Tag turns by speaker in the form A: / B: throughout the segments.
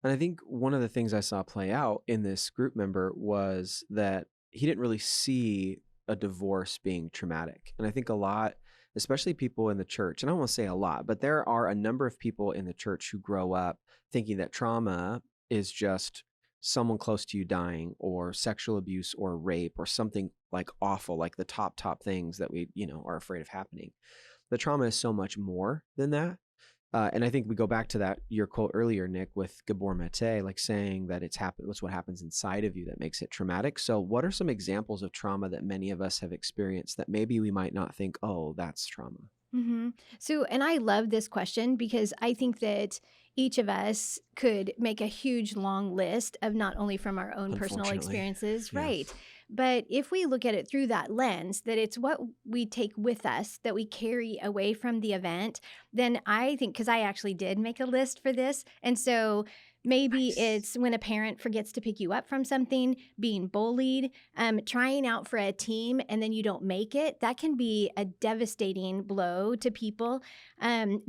A: And I think one of the things I saw play out in this group member was that he didn't really see a divorce being traumatic. And I think a lot, especially people in the church, and I won't say a lot, but there are a number of people in the church who grow up thinking that trauma is just someone close to you dying or sexual abuse or rape or something like awful, like the top things that we, are afraid of happening. The trauma is so much more than that. And I think we go back to that your quote earlier, Nick, with Gabor Mate, like saying that it's what happens inside of you that makes it traumatic. So, what are some examples of trauma that many of us have experienced that maybe we might not think, oh, that's trauma?
B: hmm So, and I love this question because I think that each of us could make a huge long list of not only from our own personal
A: Unfortunately,
B: experiences,
A: yeah,
B: right? But if we look at it through that lens, that it's what we take with us that we carry away from the event, then I think, because I actually did make a list for this. And so maybe
A: nice,
B: it's when a parent forgets to pick you up from something, being bullied, trying out for a team and then you don't make it. That can be a devastating blow to people.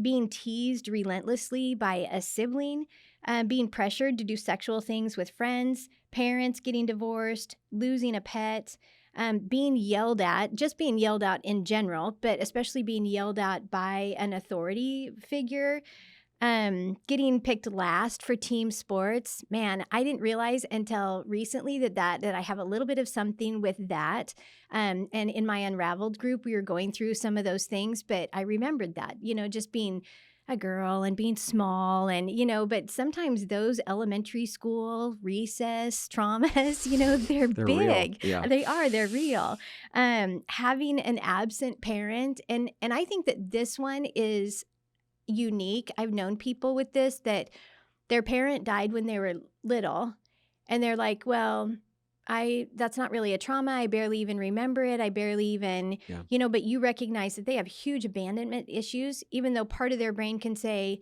B: Being teased relentlessly by a sibling, being pressured to do sexual things with friends, parents getting divorced, losing a pet, being yelled at, just being yelled at in general, but especially being yelled at by an authority figure, getting picked last for team sports. Man, I didn't realize until recently that I have a little bit of something with that. And in my Unraveled group, we were going through some of those things, but I remembered that, just being a girl and being small and, but sometimes those elementary school recess traumas, they're
A: they're real.
B: big.
A: Yeah,
B: They're real. Having an absent parent. And I think that this one is unique. I've known people with this that their parent died when they were little and they're like, "Well, I that's not really a trauma. I barely even remember it. I barely even,
A: yeah,
B: but you recognize that they have huge abandonment issues even though part of their brain can say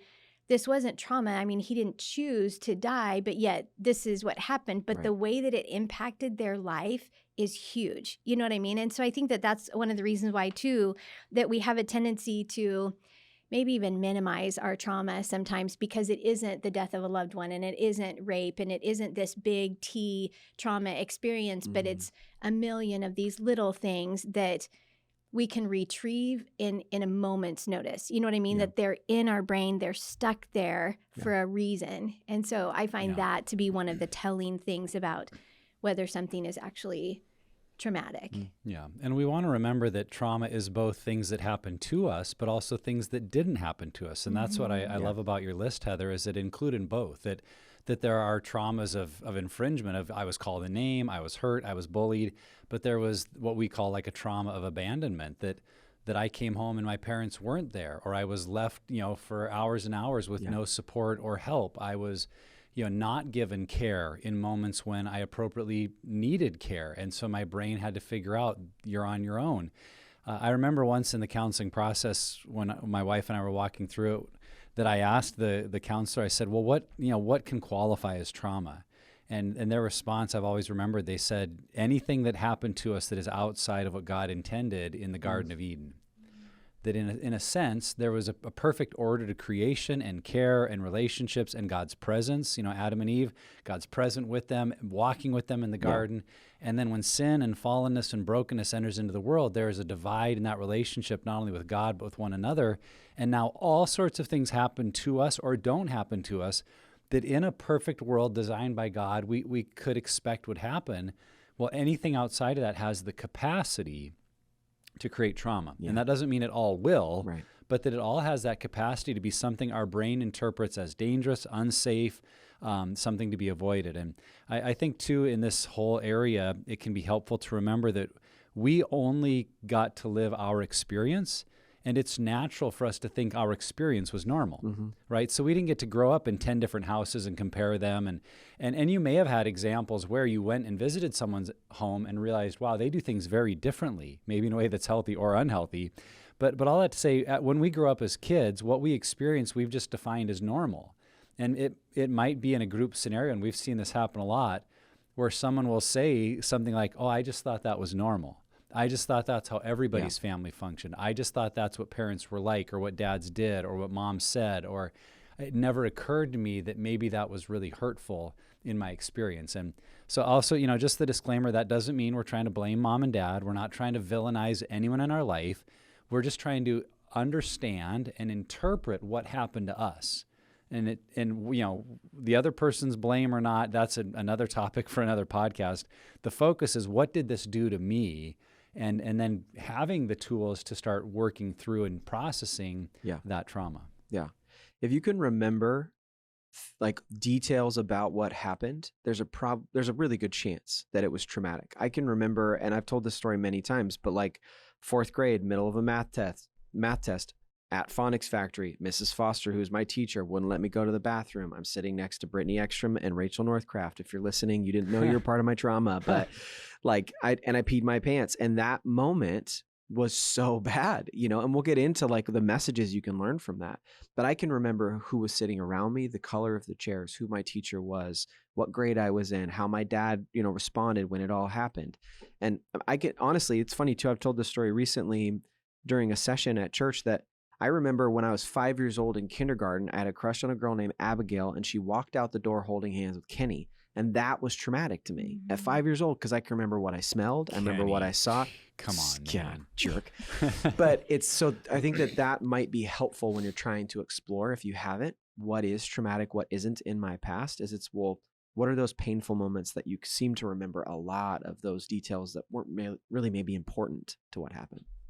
B: this wasn't trauma. I mean, he didn't choose to die, but yet this is what happened, but
A: right.
B: the way that it impacted their life is huge. You know what I mean? And so I think that that's one of the reasons why too that we have a tendency to maybe even minimize our trauma sometimes because it isn't the death of a loved one and it isn't rape and it isn't this big T trauma experience, but
A: Hmm.
B: it's a million of these little things that we can retrieve in a moment's notice. You know what I mean?
A: Yeah,
B: That they're in our brain, they're stuck there
A: yeah.
B: for a reason. And so I find
C: Yeah.
B: that to be one of the telling things about whether something is actually traumatic.
C: Yeah. And we want to remember that trauma is both things that happen to us, but also things that didn't happen to us. And that's what I
A: Yeah,
C: love about your list, Heather, is it included both. That there are traumas of infringement of I was called a name, I was hurt, I was bullied, but there was what we call like a trauma of abandonment that I came home and my parents weren't there, or I was left, for hours and hours with
A: yeah,
C: no support or help. I was not given care in moments when I appropriately needed care. And so my brain had to figure out you're on your own. I remember once in the counseling process when my wife and I were walking through it that I asked the counselor, I said, well, what can qualify as trauma? And their response, I've always remembered, they said, anything that happened to us that is outside of what God intended in the
A: mm,
C: Garden of Eden. That in a sense, there was a perfect order to creation and care and relationships and God's presence. Adam and Eve, God's present with them, walking with them in the
A: yeah,
C: garden. And then when sin and fallenness and brokenness enters into the world, there is a divide in that relationship, not only with God, but with one another. And now all sorts of things happen to us or don't happen to us that in a perfect world designed by God, we could expect would happen. Well, anything outside of that has the capacity to create trauma. And
A: yeah,
C: that doesn't mean it all will,
A: right.
C: but that it all has that capacity to be something our brain interprets as dangerous, unsafe, something to be avoided. And I think, too, in this whole area, it can be helpful to remember that we only got to live our experience. And it's natural for us to think our experience was normal,
A: Hmm.
C: right? So we didn't get to grow up in 10 different houses and compare them. And you may have had examples where you went and visited someone's home and realized, wow, they do things very differently, maybe in a way that's healthy or unhealthy. But all that to say, when we grow up as kids, what we experience, we've just defined as normal. And it might be in a group scenario, and we've seen this happen a lot, where someone will say something like, oh, I just thought that was normal. I just thought that's how
A: Yeah,
C: everybody's family functioned. I just thought that's what parents were like or what dads did or what mom said. Or it never occurred to me that maybe that was really hurtful in my experience. And so also, just the disclaimer, that doesn't mean we're trying to blame mom and dad. We're not trying to villainize anyone in our life. We're just trying to understand and interpret what happened to us. And the other person's blame or not, that's another topic for another podcast. The focus is, what did this do to me? And then having the tools to start working through and processing that trauma.
A: Yeah. If you can remember like details about what happened, there's a really good chance that it was traumatic. I can remember, and I've told this story many times, but like 4th grade, middle of a math test at Phonics Factory, Mrs. Foster, who's my teacher, wouldn't let me go to the bathroom. I'm sitting next to Brittany Ekstrom and Rachel Northcraft. If you're listening, you didn't know you were part of my trauma, but like I peed my pants. And that moment was so bad, and we'll get into like the messages you can learn from that. But I can remember who was sitting around me, the color of the chairs, who my teacher was, what grade I was in, how my dad, responded when it all happened. And honestly, it's funny too. I've told this story recently during a session at church that I remember when I was 5 years old in kindergarten, I had a crush on a girl named Abigail, and she walked out the door holding hands with Kenny. And that was traumatic to me at 5 years old, because I can remember what I smelled. I remember what I saw.
C: Come on, man.
A: Jerk. But I think that might be helpful when you're trying to explore, if you haven't, what is traumatic, what isn't in my past, what are those painful moments that you seem to remember a lot of those details that weren't really maybe important to what happened?